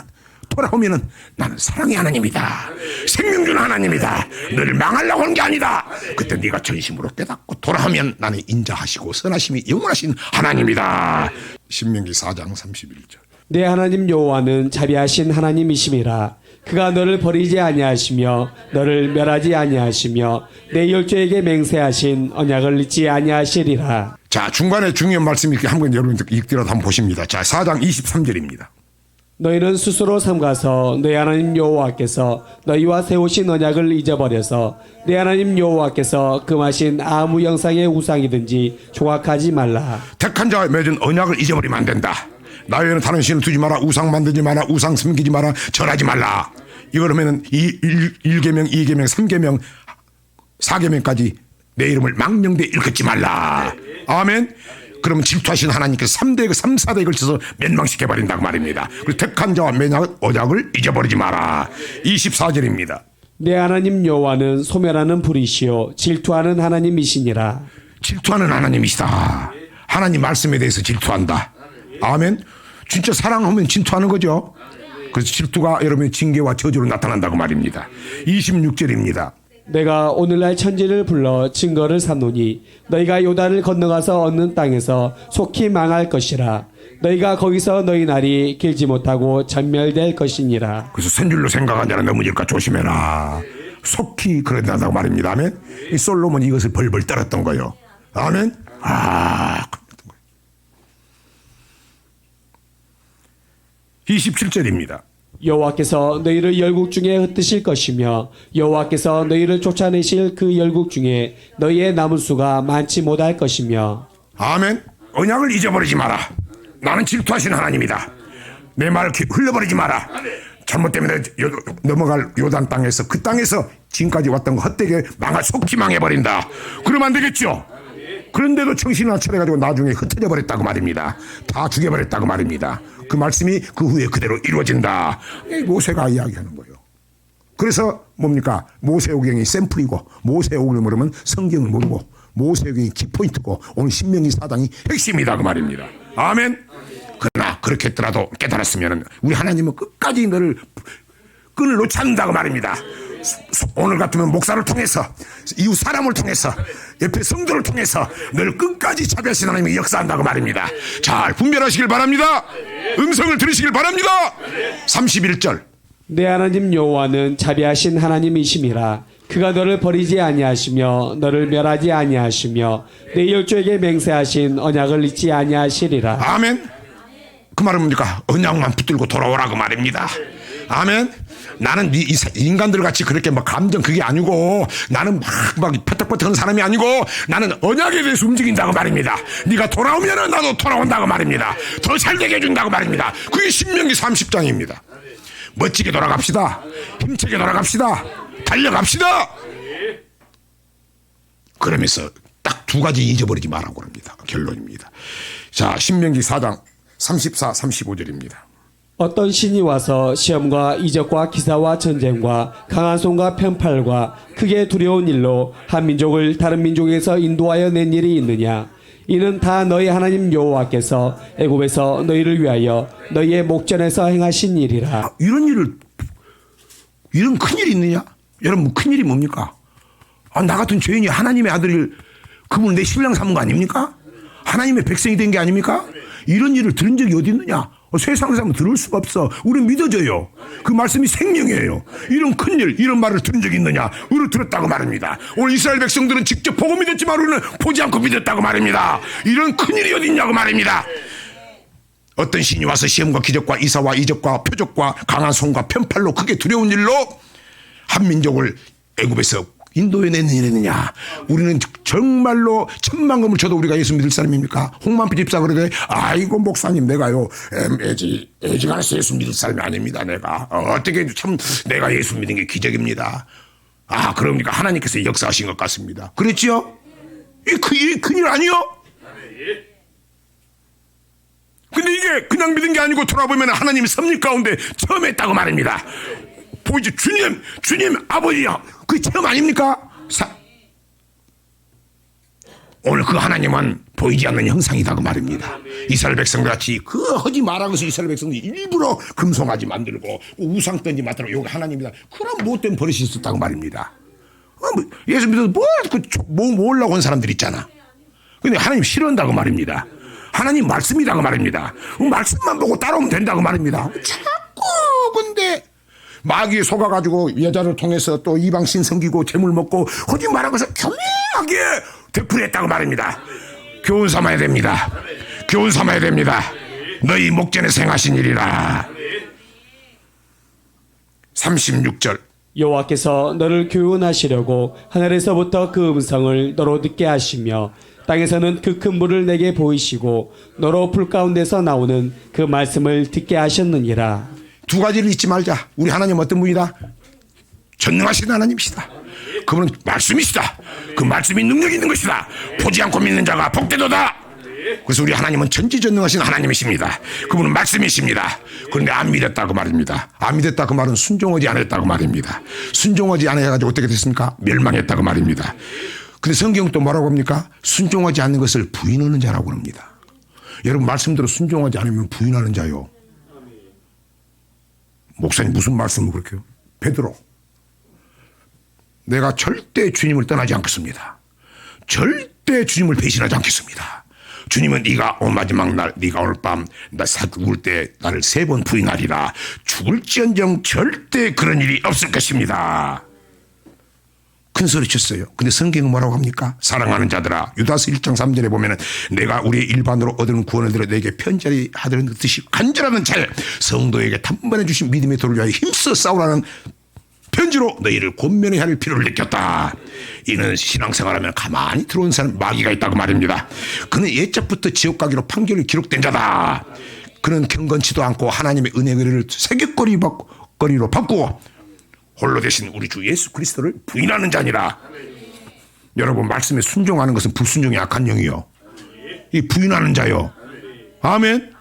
나는 사랑의 하나님이다. 생명 주는 하나님이다. 너를 망하려고 하는 게 아니다. 그때 네가 전심으로 깨닫고 돌아오면 나는 인자하시고 선하심이 영원하신 하나님이다. 신명기 4장 31절. 내 하나님 여호와는 자비하신 하나님이심이라. 그가 너를 버리지 아니하시며 너를 멸하지 아니하시며 내 열조에게 맹세하신 언약을 잊지 아니하시리라. 자, 중간에 중요한 말씀이 이렇게 한번 여러분들 읽더라도 한번 보십니다. 자, 4장 23절입니다. 너희는 스스로 삼가서 너희 하나님 여호와께서 너희와 세우신 언약을 잊어버려서 내 하나님 여호와께서 금하신 아무 형상의 우상이든지 조각하지 말라. 택한 자와 맺은 언약을 잊어버리면 안 된다. 나 외에는 다른 신을 두지 마라. 우상 만들지 마라. 우상 섬기지 마라. 절하지 말라. 이거라면은 이 1계명, 2계명, 3계명, 4계명까지 내 이름을 망령되 일컫지 말라. 아멘. 그러면 질투하신 하나님께서 3대, 3, 4대에 걸쳐서 멸망시켜버린다고 말입니다. 그리고 택한 자와 맺은 언약을 잊어버리지 마라. 24절입니다. 내 하나님 여호와는 소멸하는 불이시요 질투하는 하나님이시니라. 질투하는 하나님이시다. 하나님 말씀에 대해서 질투한다. 아멘. 진짜 사랑하면 질투하는 거죠. 그래서 질투가 여러분의 징계와 저주로 나타난다고 말입니다. 26절입니다. 내가 오늘날 천지를 불러 증거를 삼노니 너희가 요단을 건너가서 얻는 땅에서 속히 망할 것이라. 너희가 거기서 너희 날이 길지 못하고 전멸될 것이니라. 그래서 선줄로 생각한 자는 넘어질까 조심해라. 속히 그런다고 말입니다. 아멘. 이 솔로몬이 이것을 벌벌 떨었던 거예요. 아멘. 27절입니다. 여호와께서 너희를 열국 중에 흩으실 것이며 여호와께서 너희를 쫓아내실 그 열국 중에 너희의 남은 수가 많지 못할 것이며. 아멘. 언약을 잊어버리지 마라. 나는 질투하신 하나님이다. 내 말을 흘려버리지 마라. 잘못 때문에 넘어갈 요단 땅에서 그 땅에서 지금까지 왔던 거 헛되게 속히 망해버린다. 그러면 안 되겠죠. 그런데도 정신을 안 차려가지고 나중에 흩어져 버렸다고 말입니다. 다 죽여버렸다고 말입니다. 그 말씀이 그 후에 그대로 이루어진다. 모세가 이야기하는 거예요. 그래서 뭡니까? 모세오경이 샘플이고 모세오경을 모르면 성경을 모르고 모세오경이 키포인트고 오늘 신명기 4장이 핵심이다 그 말입니다. 아멘. 그러나 그렇게 했더라도 깨달았으면 우리 하나님은 끝까지 너를 끈을 놓지 않는다고 말입니다. 오늘 같으면 목사를 통해서 이웃 사람을 통해서 옆에 성도를 통해서 늘 끝까지 자비하신 하나님이 역사한다고 말입니다. 잘 분별하시길 바랍니다. 음성을 들으시길 바랍니다. 31절 내 하나님 여호와는 자비하신 하나님이심이라. 그가 너를 버리지 아니하시며 너를 멸하지 아니하시며 내 열조에게 맹세하신 언약을 잊지 아니하시리라. 아멘. 그 말은 뭡니까? 언약만 붙들고 돌아오라 그 말입니다. 아멘. 나는 이 인간들 같이 그렇게 막 감정 그게 아니고 나는 막 퍼뜩퍼뜩한 사람이 아니고 나는 언약에 대해서 움직인다고 말입니다. 네가 돌아오면 나도 돌아온다고 말입니다. 더 잘되게 해준다고 말입니다. 그게 신명기 30장입니다. 멋지게 돌아갑시다. 힘차게 돌아갑시다. 달려갑시다. 그러면서 딱 두 가지 잊어버리지 말라고 합니다. 결론입니다. 자, 신명기 4장 34, 35절입니다. 어떤 신이 와서 시험과 이적과 기사와 전쟁과 강한 손과 편팔과 크게 두려운 일로 한 민족을 다른 민족에서 인도하여 낸 일이 있느냐? 이는 다 너희 하나님 여호와께서 애굽에서 너희를 위하여 너희의 목전에서 행하신 일이라. 이런 큰일이 있느냐? 여러분 큰일이 뭡니까? 나 같은 죄인이 하나님의 아들을 그분을 내 신랑 삼은 거 아닙니까? 하나님의 백성이 된 게 아닙니까? 이런 일을 들은 적이 어디 있느냐? 세상에서 하면 들을 수가 없어. 우리는 믿어져요. 그 말씀이 생명이에요. 이런 큰일, 이런 말을 들은 적이 있느냐? 우리는 들었다고 말합니다. 오늘 이스라엘 백성들은 직접 보고 믿었지만 우리는 보지 않고 믿었다고 말합니다. 이런 큰일이 어디 있냐고 말합니다. 어떤 신이 와서 시험과 기적과 이사와 이적과 표적과 강한 손과 편팔로 크게 두려운 일로 한 민족을 애굽에서 인도에 내느냐? 우리는 정말로 천만금을 쳐도 우리가 예수 믿을 사람입니까? 홍만피 집사 그러대. 아이고 목사님 내가요 애지가 않아서 예수 믿을 사람이 아닙니다. 내가 어떻게 참 내가 예수 믿은 게 기적입니다. 그러니까 하나님께서 역사하신 것 같습니다. 그랬지요? 이 큰일 아니요? 근데 이게 그냥 믿은 게 아니고 돌아보면 하나님이 섭리 가운데 처음 했다고 말입니다. 보이죠? 주님 아버지야. 그게 처음 아닙니까? 오늘 그 하나님은 보이지 않는 형상이다 그 말입니다. 이스라엘 백성들 같이 하지 말라고 해서 이스라엘 백성들이 일부러 금송아지 만들고 우상 던지 만들고 여기 하나님이다. 그런 못된 버릇이 있었다고 말입니다. 예수 믿어서 모으려고 한 사람들 있잖아. 근데 하나님 싫어한다고 말입니다. 하나님 말씀이라고 말입니다. 말씀만 보고 따라오면 된다고 말입니다. 자꾸 근데 마귀에 속아가지고 여자를 통해서 또 이방신 섬기고 재물 먹고 하지 말라고 해서 교묘하게 되풀이했다고 말입니다. 교훈 삼아야 됩니다. 교훈 삼아야 됩니다. 너희 목전에 생하신 일이라. 36절 여호와께서 너를 교훈하시려고 하늘에서부터 그 음성을 너로 듣게 하시며 땅에서는 그 큰 불을 내게 보이시고 너로 불 가운데서 나오는 그 말씀을 듣게 하셨느니라. 두 가지를 잊지 말자. 우리 하나님 어떤 분이다? 전능하신 하나님이시다. 그분은 말씀이시다. 그 말씀이 능력이 있는 것이다. 보지 않고 믿는 자가 복되도다. 그래서 우리 하나님은 전지전능하신 하나님이십니다. 그분은 말씀이십니다. 그런데 안 믿었다고 말입니다. 안 믿었다 그 말은 순종하지 않았다고 말입니다. 순종하지 않아가지고 어떻게 됐습니까? 멸망했다고 말입니다. 근데 성경 또 뭐라고 합니까? 순종하지 않는 것을 부인하는 자라고 합니다. 여러분 말씀대로 순종하지 않으면 부인하는 자요. 목사님 무슨 말씀을 그렇게 해요? 베드로 내가 절대 주님을 떠나지 않겠습니다. 절대 주님을 배신하지 않겠습니다. 주님은 네가 마지막 날 네가 오늘 밤 나 죽을 때 나를 3번 부인하리라. 죽을지언정 절대 그런 일이 없을 것입니다. 큰 소리 쳤어요. 근데 성경은 뭐라고 합니까? 사랑하는 자들아 유다서 1장 3절에 보면은 내가 우리의 일반으로 얻은 구원을 들어 내게 편지하리 하던 듯이 간절하는 잘 성도에게 단번에 주신 믿음의 도를 위하여 힘써 싸우라는 편지로 너희를 권면해야 할 필요를 느꼈다. 이는 신앙생활하면 가만히 들어온 사람 마귀가 있다고 말입니다. 그는 예적부터 지옥 가기로 판결이 기록된 자다. 그는 경건치도 않고 하나님의 은혜를 새깃거리로 바꾸고 홀로 되신 우리 주 예수 그리스도를 부인하는 자니라. 여러분 말씀에 순종하는 것은 불순종이 악한 영이요. 이 부인하는 자요. 아멘.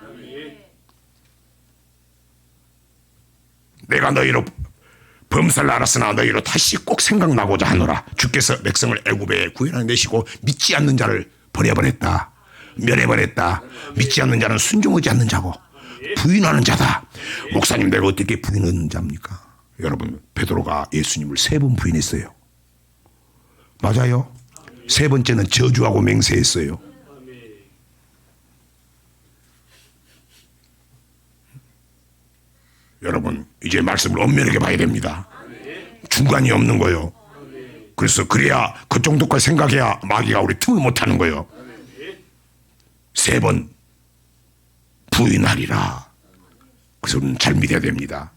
내가 너희로 범사를 알았으나 너희로 다시 꼭 생각나고자 하노라. 주께서 백성을 애굽에 구원하여 내시고 믿지 않는 자를 버려버렸다. 멸해버렸다. 믿지 않는 자는 순종하지 않는 자고 부인하는 자다. 목사님 내가 어떻게 부인하는 자입니까? 여러분 베드로가 예수님을 3번 부인했어요. 맞아요. 3번째는 저주하고 맹세했어요. 여러분 이제 말씀을 엄밀하게 봐야 됩니다. 중간이 없는 거요. 그래서 그래야 그 정도까지 생각해야 마귀가 우리 틈을 못하는 거요. 3번 부인하리라. 그래서 우리는 잘 믿어야 됩니다.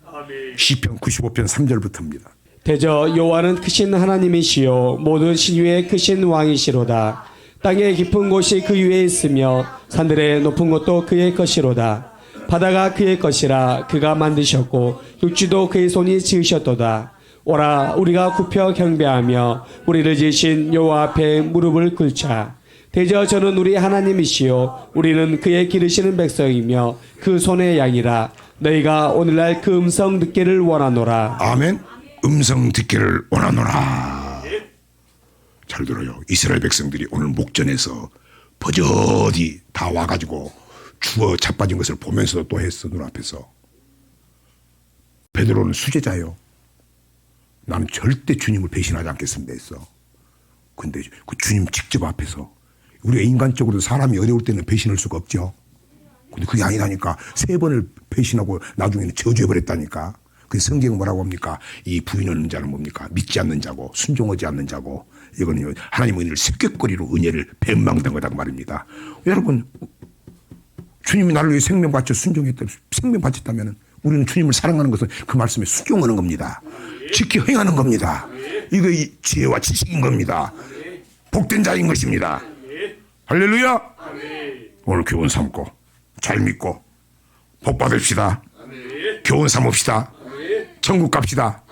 시편 95편 3절부터입니다. 대저 여호와는 크신 하나님이시요 모든 신위에 크신 왕이시로다. 땅의 깊은 곳이 그 위에 있으며 산들의 높은 곳도 그의 것이로다. 바다가 그의 것이라 그가 만드셨고 육지도 그의 손이 지으셨도다. 오라 우리가 굽혀 경배하며 우리를 지으신 여호와 앞에 무릎을 꿇자. 대저 저는 우리 하나님이시요 우리는 그의 기르시는 백성이며 그 손의 양이라. 너희가 오늘날 그 음성 듣기를 원하노라. 아멘. 음성 듣기를 원하노라. 잘 들어요. 이스라엘 백성들이 오늘 목전에서 버젓이 다 와가지고 주어 자빠진 것을 보면서도 또 했어. 눈앞에서. 베드로는 수제자요. 나는 절대 주님을 배신하지 않겠습니다 했어. 근데 그 주님 직접 앞에서 우리가 인간적으로 사람이 어려울 때는 배신할 수가 없죠. 근데 그게 아니라니까 3번을 배신하고 나중에는 저주해버렸다니까. 그 성경은 뭐라고 합니까? 이 부인하는 자는 뭡니까? 믿지 않는 자고 순종하지 않는 자고 이거는 하나님의 은혜를 습격거리로 은혜를 배망당 거다 말입니다. 여러분 주님이 나를 위해 생명 바쳐 순종했다. 생명 바쳤다면 우리는 주님을 사랑하는 것은 그 말씀에 순종하는 겁니다. 지켜 행하는 겁니다. 이거 지혜와 지식인 겁니다. 복된 자인 것입니다. 할렐루야. 오늘 교훈 삼고 잘 믿고 복 받읍시다. 교훈 삼읍시다. 천국 갑시다.